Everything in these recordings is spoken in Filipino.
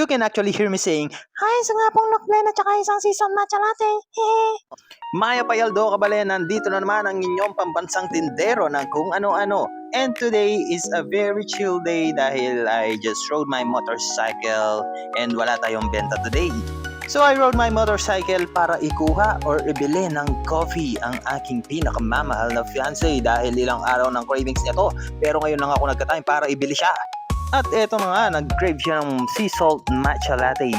You can actually hear me saying, "Hi, isa nga pong Noklen at saka isang seasoned matcha latte." Hehe. Maya Payaldo Kabale, nandito na naman ang inyong pambansang tindero ng kung ano-ano. And today is a very chill day dahil I just rode my motorcycle and wala tayong benta today. So I rode my motorcycle para ikuha or ibili ng coffee ang aking pinakamamahal na fiancé dahil ilang araw ng cravings niya to. Pero ngayon lang ako nagka-time para ibili siya. At eto na nga, nag-crave siya ng sea salt matcha latte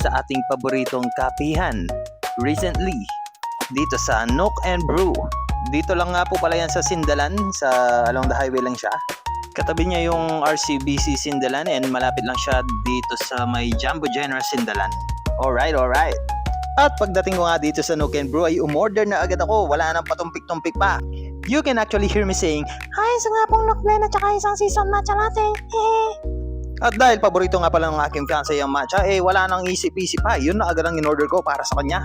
sa ating paboritong kapihan recently dito sa Nook and Brew. Dito lang nga po pala yan sa Sindalan, sa along the highway lang siya. Katabi niya yung RCBC Sindalan and malapit lang siya dito sa may Jumbo General Sindalan. Alright. At pagdating ko nga dito sa Nook and Brew ay umorder na agad ako, wala nang patumpik-tumpik pa. You can actually hear me saying, "Hi, isa nga pong Noklen at saka isang seasoned matcha latte." Hehe. At dahil paborito nga pala ng aking fiancé yung matcha, wala nang isip-isip pa. Yun na agad ang in-order ko para sa kanya.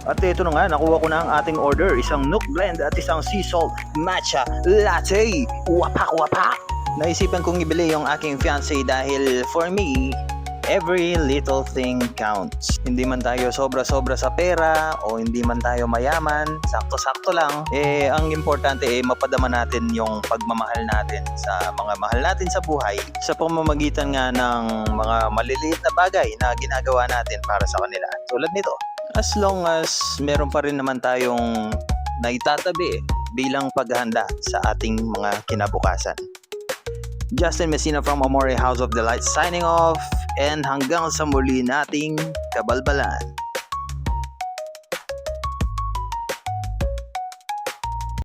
At ito na nga, nakuha ko na ang ating order. Isang Nook blend at isang sea salt matcha latte. Wapak! Naisipan kong ibili yung aking fiancé dahil for me, every little thing counts. Hindi man tayo sobra-sobra sa pera o hindi man tayo mayaman, sakto-sakto lang. Ang importante mapadama natin yung pagmamahal natin sa mga mahal natin sa buhay sa pamamagitan nga ng mga maliliit na bagay na ginagawa natin para sa kanila. Tulad nito, as long as meron pa rin naman tayong naitatabi bilang paghahanda sa ating mga kinabukasan. Justin Messina from Amore House of Delight signing off, and hanggang sa muli nating kabalbalan.